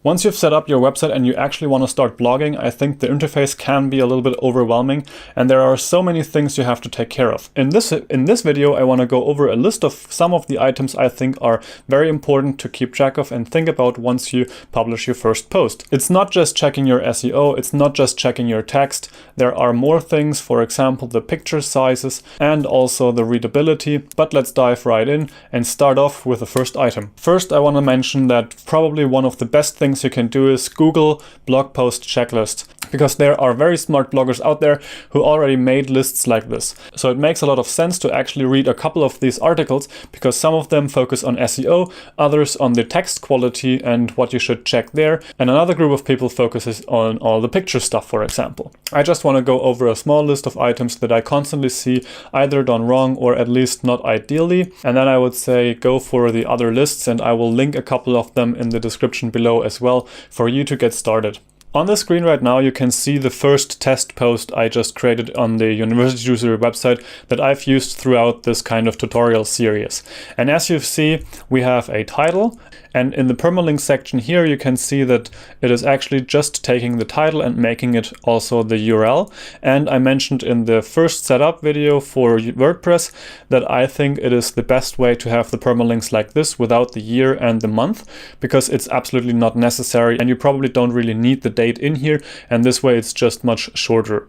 Once you've set up your website and you actually want to start blogging, I think the interface can be a little bit overwhelming, and there are so many things you have to take care of. In this video, I want to go over a list of some of the items I think are very important to keep track of and think about once you publish your first post. It's not just checking your SEO, it's not just checking your text. There are more things, for example, the picture sizes and also the readability, but let's dive right in and start off with the first item. First, I want to mention that probably one of the best things you can do is Google blog post checklists, because there are very smart bloggers out there who already made lists like this. So it makes a lot of sense to actually read a couple of these articles, because some of them focus on SEO, others on the text quality and what you should check there, and another group of people focuses on all the picture stuff, for example. I just want to go over a small list of items that I constantly see either done wrong or at least not ideally, and then I would say go for the other lists, and I will link a couple of them in the description below as well for you to get started. On the screen right now, you can see the first test post I just created on the University User website that I've used throughout this kind of tutorial series. And as you see, we have a title, and in the permalink section here, you can see that it is actually just taking the title and making it also the URL. And I mentioned in the first setup video for WordPress that I think it is the best way to have the permalinks like this without the year and the month, because it's absolutely not necessary and you probably don't really need the date in here, and this way it's just much shorter.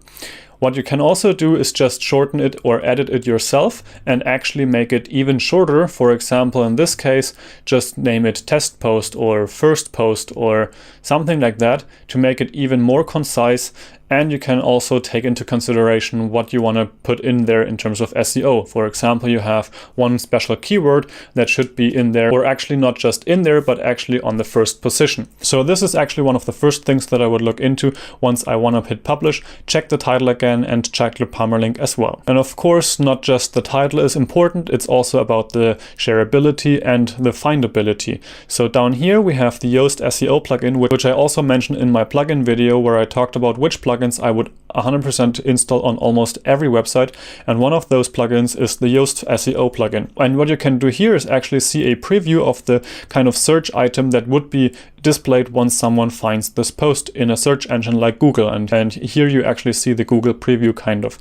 What you can also do is just shorten it or edit it yourself and actually make it even shorter. For example, in this case, just name it test post or first post or something like that to make it even more concise. And you can also take into consideration what you want to put in there in terms of SEO. For example, you have one special keyword that should be in there, or actually not just in there, but actually on the first position. So this is actually one of the first things that I would look into once I want to hit publish. Check the title again and check your permalink as well. And of course, not just the title is important, it's also about the shareability and the findability. So down here we have the Yoast SEO plugin, which I also mentioned in my plugin video where I talked about which plugins I would 100% install on almost every website, and one of those plugins is the Yoast SEO plugin. And what you can do here is actually see a preview of the kind of search item that would be displayed once someone finds this post in a search engine like Google, and here you actually see the Google preview kind of.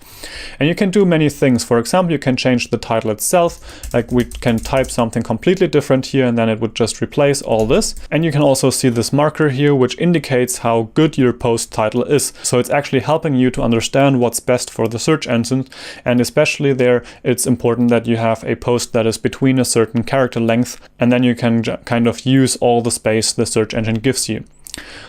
And you can do many things. For example, you can change the title itself, like we can type something completely different here and then it would just replace all this. And you can also see this marker here which indicates how good your post title is. So it's actually helping you to understand what's best for the search engine, and especially there it's important that you have a post that is between a certain character length, and then you can kind of use all the space the search engine gives you.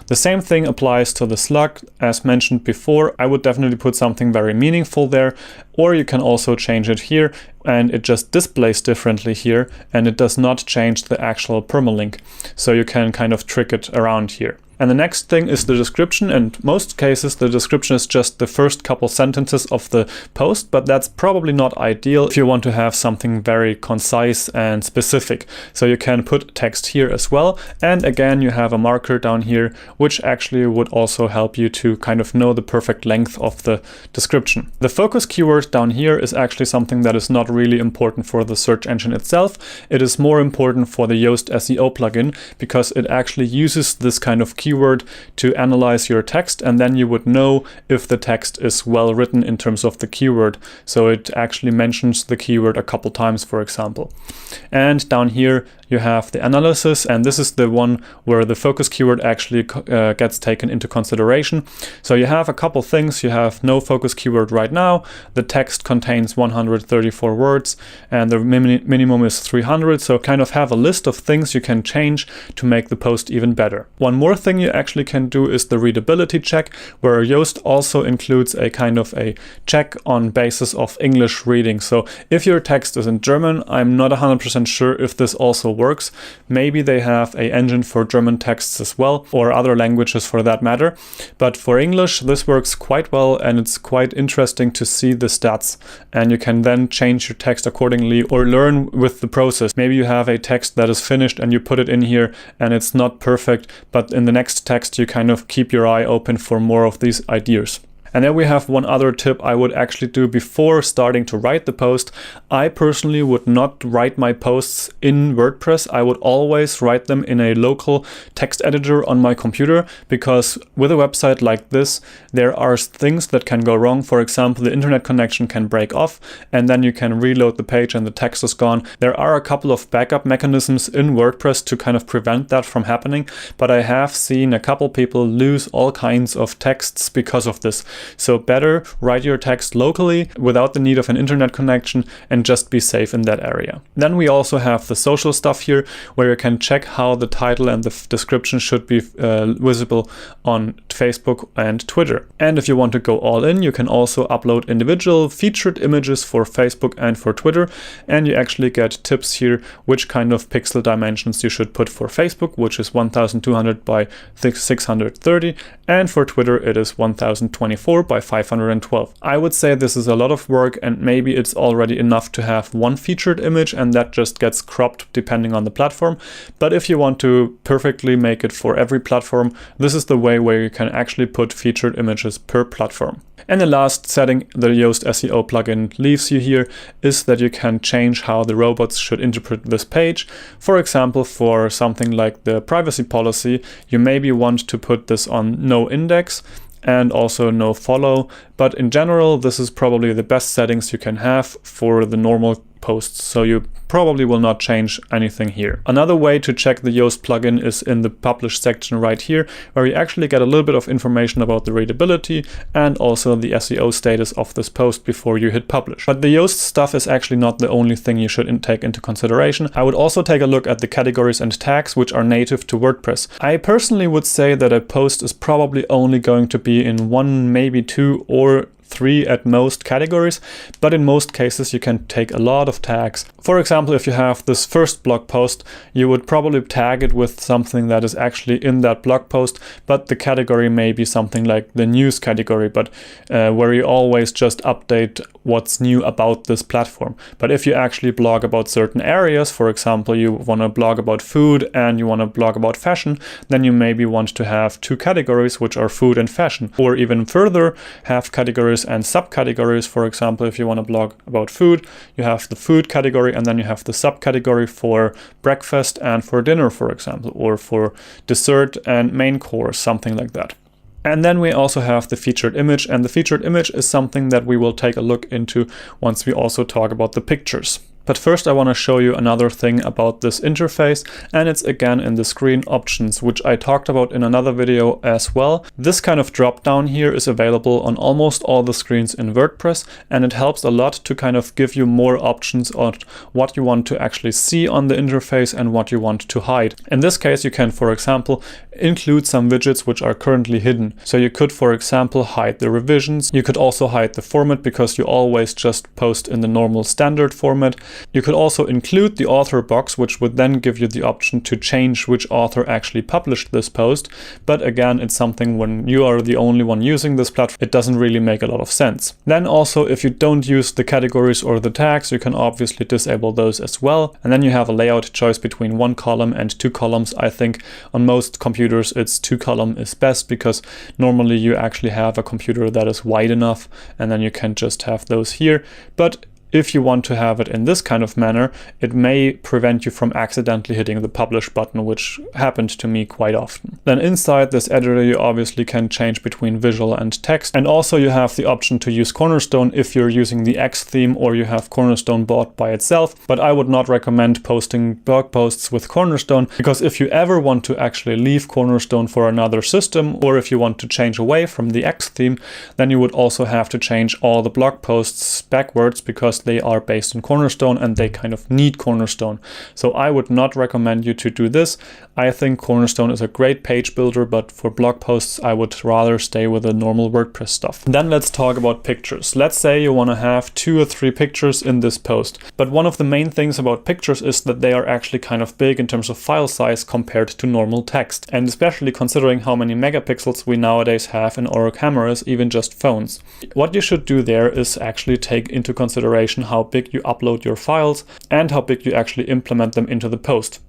The same thing applies to the slug. As mentioned before, I would definitely put something very meaningful there, or you can also change it here and it just displays differently here and it does not change the actual permalink. So you can kind of trick it around here. And the next thing is the description. In most cases, the description is just the first couple sentences of the post, but that's probably not ideal if you want to have something very concise and specific. So you can put text here as well. And again, you have a marker down here, which actually would also help you to kind of know the perfect length of the description. The focus keyword down here is actually something that is not really important for the search engine itself. It is more important for the Yoast SEO plugin, because it actually uses this kind of keyword to analyze your text, and then you would know if the text is well written in terms of the keyword. So it actually mentions the keyword a couple times, for example. And down here you have the analysis, and this is the one where the focus keyword actually gets taken into consideration. So you have a couple things. You have no focus keyword right now. The text contains 134 words and the minimum is 300. So kind of have a list of things you can change to make the post even better. One more thing you actually can do is the readability check, where Yoast also includes a kind of a check on basis of English reading. So if your text is in German, I'm not 100% sure if this also works. Maybe they have an engine for German texts as well, or other languages for that matter. But for English, this works quite well, and it's quite interesting to see the stats. And you can then change your text accordingly or learn with the process. Maybe you have a text that is finished and you put it in here and it's not perfect, but in the next text you kind of keep your eye open for more of these ideas. And then we have one other tip I would actually do before starting to write the post. I personally would not write my posts in WordPress. I would always write them in a local text editor on my computer, because with a website like this, there are things that can go wrong. For example, the internet connection can break off, and then you can reload the page and the text is gone. There are a couple of backup mechanisms in WordPress to kind of prevent that from happening, but I have seen a couple people lose all kinds of texts because of this. So better write your text locally without the need of an internet connection and just be safe in that area. Then we also have the social stuff here, where you can check how the title and the description should be visible on Facebook and Twitter. And if you want to go all in, you can also upload individual featured images for Facebook and for Twitter, and you actually get tips here which kind of pixel dimensions you should put for Facebook, which is 1200 by 630, and for Twitter it is 1024 by 512. I would say this is a lot of work, and maybe it's already enough to have one featured image and that just gets cropped depending on the platform. But if you want to perfectly make it for every platform, this is the way where you can actually put featured images per platform. And the last setting the Yoast SEO plugin leaves you here is that you can change how the robots should interpret this page. For example, for something like the privacy policy, you maybe want to put this on no index and also no follow, but in general this is probably the best settings you can have for the normal posts, so you probably will not change anything here. Another way to check the Yoast plugin is in the publish section right here, where you actually get a little bit of information about the readability and also the SEO status of this post before you hit publish. But the Yoast stuff is actually not the only thing you should take into consideration. I would also take a look at the categories and tags which are native to WordPress. I personally would say that a post is probably only going to be in one, maybe two or 3 at most categories, but in most cases you can take a lot of tags. For example, if you have this first blog post, you would probably tag it with something that is actually in that blog post, but the category may be something like the news category, but where you always just update what's new about this platform. But if you actually blog about certain areas, for example, you want to blog about food and you want to blog about fashion, then you maybe want to have 2 categories, which are food and fashion, or even further have categories and subcategories. For example, if you want to blog about food, you have the food category and then you have the subcategory for breakfast and for dinner, for example, or for dessert and main course, something like that. And then we also have the featured image, and the featured image is something that we will take a look into once we also talk about the pictures. But first I want to show you another thing about this interface, and it's again in the screen options, which I talked about in another video as well. This kind of drop down here is available on almost all the screens in WordPress, and it helps a lot to kind of give you more options on what you want to actually see on the interface and what you want to hide. In this case, you can, for example, include some widgets which are currently hidden. So you could, for example, hide the revisions. You could also hide the format because you always just post in the normal standard format. You could also include the author box, which would then give you the option to change which author actually published this post. But again, it's something when you are the only one using this platform, it doesn't really make a lot of sense. Then also, if you don't use the categories or the tags, you can obviously disable those as well. And then you have a layout choice between 1 column and 2 columns. I think on most computers, it's 2 column is best, because normally you actually have a computer that is wide enough and then you can just have those here. But if you want to have it in this kind of manner, it may prevent you from accidentally hitting the publish button, which happened to me quite often. Then inside this editor, you obviously can change between visual and text. And also you have the option to use Cornerstone if you're using the X theme or you have Cornerstone bought by itself. But I would not recommend posting blog posts with Cornerstone, because if you ever want to actually leave Cornerstone for another system, or if you want to change away from the X theme, then you would also have to change all the blog posts backwards, because they are based on Cornerstone and they kind of need Cornerstone. So I would not recommend you to do this. I think Cornerstone is a great page builder, but for blog posts, I would rather stay with the normal WordPress stuff. Then let's talk about pictures. Let's say you want to have 2 or 3 pictures in this post. But one of the main things about pictures is that they are actually kind of big in terms of file size compared to normal text. And especially considering how many megapixels we nowadays have in our cameras, even just phones. What you should do there is actually take into consideration how big you upload your files and how big you actually implement them into the post.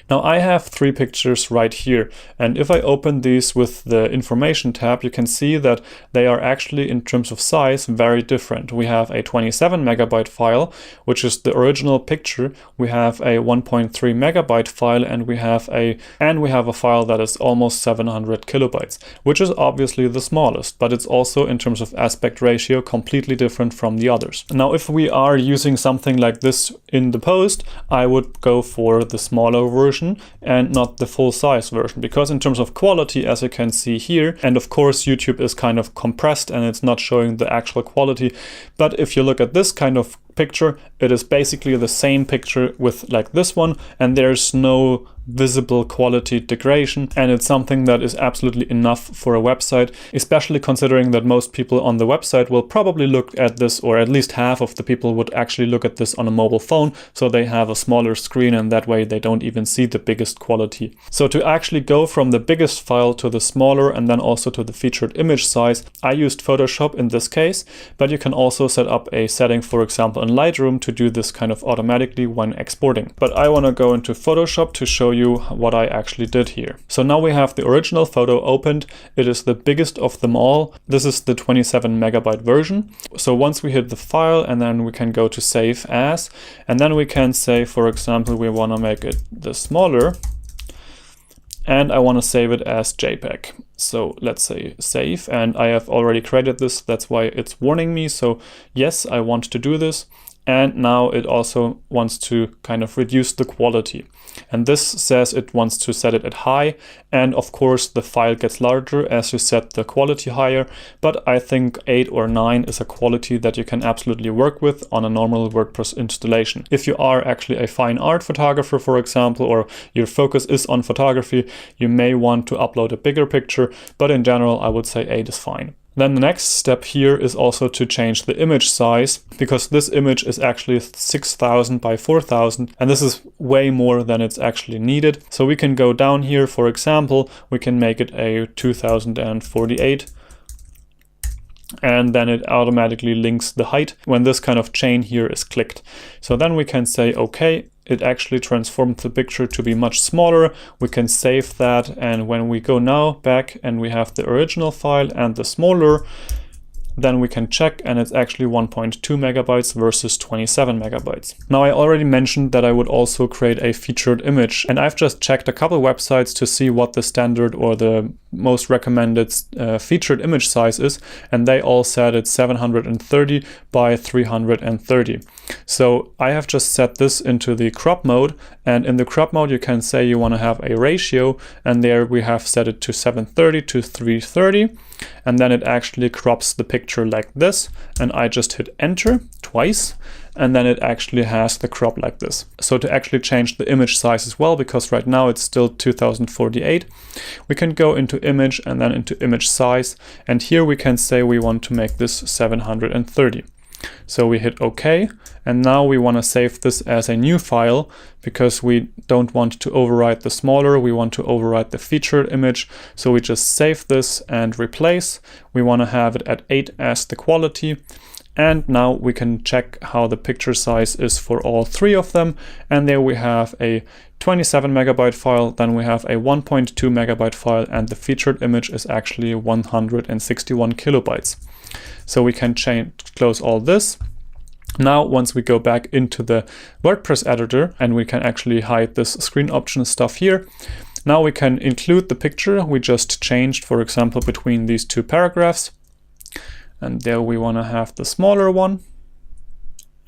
Now I have 3 pictures right here, and if I open these with the information tab, you can see that they are actually, in terms of size, very different. We have a 27 megabyte file, which is the original picture. We have a 1.3 megabyte file, and we have a file that is almost 700 kilobytes, which is obviously the smallest, but it's also, in terms of aspect ratio, completely different from the others. Now, if we are using something like this in the post, I would go for the smaller version and not the full size version, because in terms of quality, as you can see here, and of course YouTube is kind of compressed and it's not showing the actual quality, but if you look at this kind of picture, it is basically the same picture with like this one, and there's no visible quality degradation, and it's something that is absolutely enough for a website, especially considering that most people on the website will probably look at this, or at least half of the people would actually look at this on a mobile phone, so they have a smaller screen and that way they don't even see the biggest quality. So to actually go from the biggest file to the smaller and then also to the featured image size, I used Photoshop in this case, but you can also set up a setting, for example in Lightroom, to do this kind of automatically when exporting. But I want to go into Photoshop to show you what I actually did here. So now we have the original photo opened. It is the biggest of them all. This is the 27 megabyte version. So once we hit the file, and then we can go to save as, and then we can say, for example, we want to make it the smaller, and I want to save it as JPEG. So let's say save, and I have already created this, that's why it's warning me. So yes, I want to do this. And now it also wants to kind of reduce the quality. And this says it wants to set it at high. And of course the file gets larger as you set the quality higher. But I think 8 or 9 is a quality that you can absolutely work with on a normal WordPress installation. If you are actually a fine art photographer, for example, or your focus is on photography, you may want to upload a bigger picture. But in general, I would say 8 is fine. Then the next step here is also to change the image size, because this image is actually 6000 by 4000, and this is way more than it's actually needed. So we can go down here, for example, we can make it a 2048, and then it automatically links the height when this kind of chain here is clicked. So then we can say, okay, it actually transformed the picture to be much smaller. We can save that, and when we go now back and we have the original file and the smaller, then we can check, and it's actually 1.2 megabytes versus 27 megabytes. Now I already mentioned that I would also create a featured image, and I've just checked a couple websites to see what the standard or the most recommended featured image size is, and they all said it's 730 by 330. So I have just set this into the crop mode, and in the crop mode you can say you want to have a ratio, and there we have set it to 730 to 330, and then it actually crops the picture like this, and I just hit enter twice, and then it actually has the crop like this. So to actually change the image size as well, because right now it's still 2048, we can go into image and then into image size, and here we can say we want to make this 730. So we hit OK, and now we want to save this as a new file, because we don't want to overwrite the smaller, we want to overwrite the featured image. So we just save this and replace. We want to have it at 8 as the quality. And now we can check how the picture size is for all 3 of them. And there we have a 27 megabyte file, then we have a 1.2 megabyte file, and the featured image is actually 161 kilobytes. So we can close all this. Now, once we go back into the WordPress editor, and we can actually hide this screen option stuff here, now we can include the picture we just changed, for example, between these 2 paragraphs. And there we want to have the smaller one.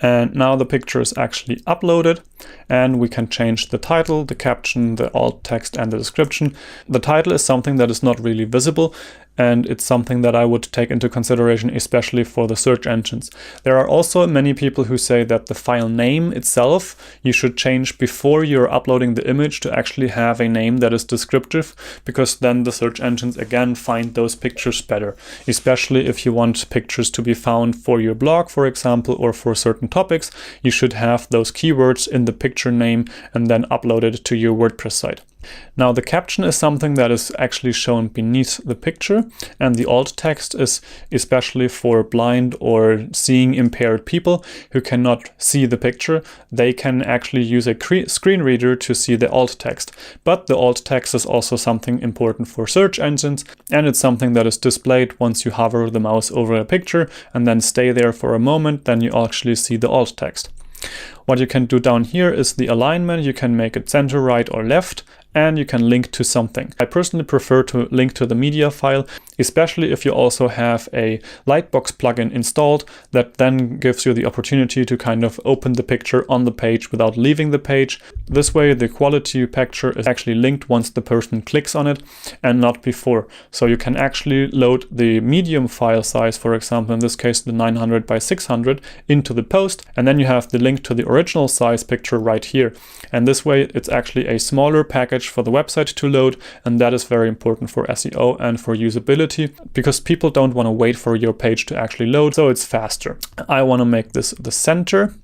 And now the picture is actually uploaded, and we can change the title, the caption, the alt text, and the description. The title is something that is not really visible, and it's something that I would take into consideration, especially for the search engines. There are also many people who say that the file name itself you should change before you're uploading the image to actually have a name that is descriptive, because then the search engines again find those pictures better, especially if you want pictures to be found for your blog, for example, or for certain topics. You should have those keywords in the picture name and then upload it to your WordPress site. Now the caption is something that is actually shown beneath the picture, and the alt text is especially for blind or seeing impaired people who cannot see the picture. They can actually use a screen reader to see the alt text. But the alt text is also something important for search engines, and it's something that is displayed once you hover the mouse over a picture and then stay there for a moment, then you actually see the alt text. What you can do down here is the alignment. You can make it center, right, or left, and you can link to something. I personally prefer to link to the media file, especially if you also have a Lightbox plugin installed that then gives you the opportunity to kind of open the picture on the page without leaving the page. This way the quality picture is actually linked once the person clicks on it and not before. So you can actually load the medium file size, for example, in this case the 900 by 600, into the post, and then you have the link to the original size picture right here. And this way it's actually a smaller package for the website to load, and that is very important for SEO and for usability, because people don't want to wait for your page to actually load, so it's faster. I want to make this the center,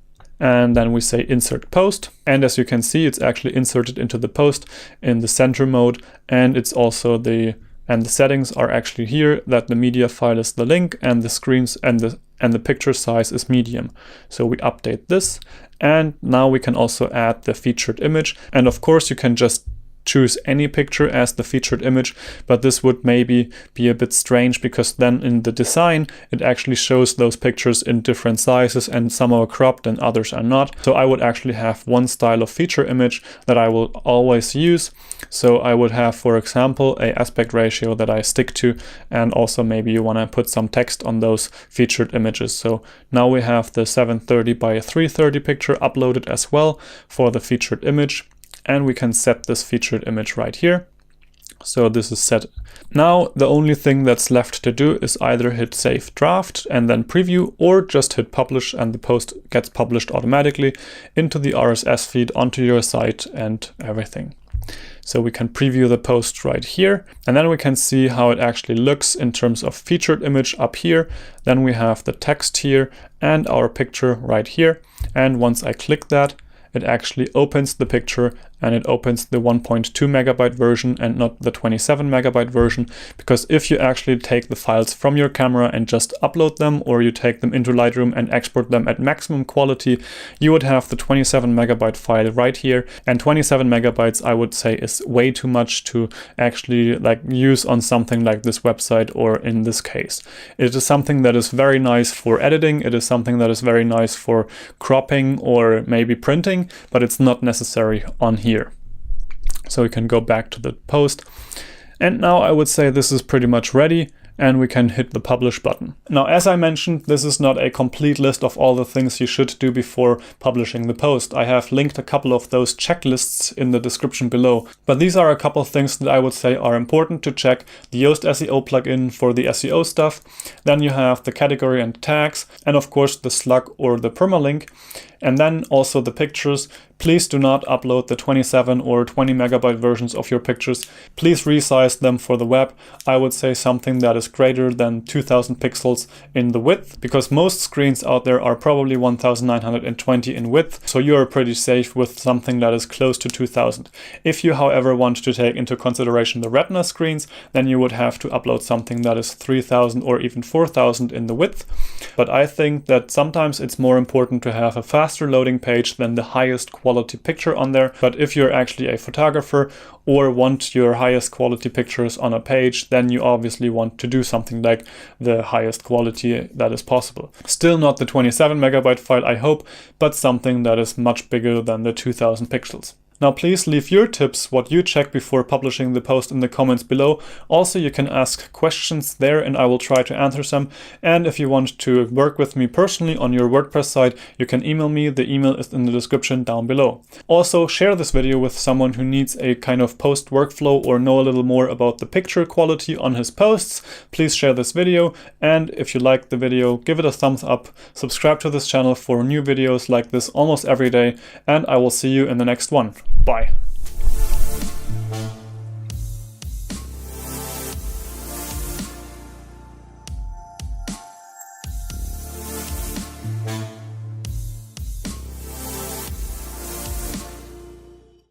and then we say insert post, and as you can see it's actually inserted into the post in the center mode, and it's also the settings are actually here, that the media file is the link and the screens and the picture size is medium. So we update this, and now we can also add the featured image, and of course you can just choose any picture as the featured image, but this would maybe be a bit strange because then in the design it actually shows those pictures in different sizes and some are cropped and others are not. So I would actually have one style of feature image that I will always use. So I would have, for example, a aspect ratio that I stick to, and also maybe you want to put some text on those featured images. So now we have the 730 by 330 picture uploaded as well for the featured image. And we can set this featured image right here. So this is set. Now the only thing that's left to do is either hit save draft and then preview, or just hit publish and the post gets published automatically into the RSS feed onto your site and everything. So we can preview the post right here, and then we can see how it actually looks in terms of featured image up here. Then we have the text here and our picture right here. And once I click that, it actually opens the picture, and it opens the 1.2 megabyte version and not the 27 megabyte version, because if you actually take the files from your camera and just upload them, or you take them into Lightroom and export them at maximum quality, you would have the 27 megabyte file right here, and 27 megabytes I would say is way too much to actually use on something like this website, or in this case. It is something that is very nice for editing, it is something that is very nice for cropping or maybe printing, but it's not necessary on here. So we can go back to the post, and now I would say this is pretty much ready, and we can hit the publish button. Now, as I mentioned, this is not a complete list of all the things you should do before publishing the post. I have linked a couple of those checklists in the description below, but these are a couple of things that I would say are important to check. The Yoast SEO plugin for the SEO stuff, then you have the category and tags, and of course the slug or the permalink, and then also the pictures. Please do not upload the 27 or 20 megabyte versions of your pictures. Please resize them for the web. I would say something that is greater than 2000 pixels in the width, because most screens out there are probably 1920 in width, so you are pretty safe with something that is close to 2000. If you, however, want to take into consideration the Retina screens, then you would have to upload something that is 3000 or even 4000 in the width. But I think that sometimes it's more important to have a faster loading page than the highest quality picture on there. But if you're actually a photographer or want your highest quality pictures on a page, then you obviously want to do something like the highest quality that is possible. Still not the 27 megabyte file, I hope, but something that is much bigger than the 2000 pixels. Now please leave your tips, what you check before publishing the post, in the comments below. Also, you can ask questions there and I will try to answer some. And if you want to work with me personally on your WordPress site, you can email me. The email is in the description down below. Also, share this video with someone who needs a kind of post workflow or know a little more about the picture quality on his posts. Please share this video, and if you liked the video, give it a thumbs up. Subscribe to this channel for new videos like this almost every day, and I will see you in the next one. Bye.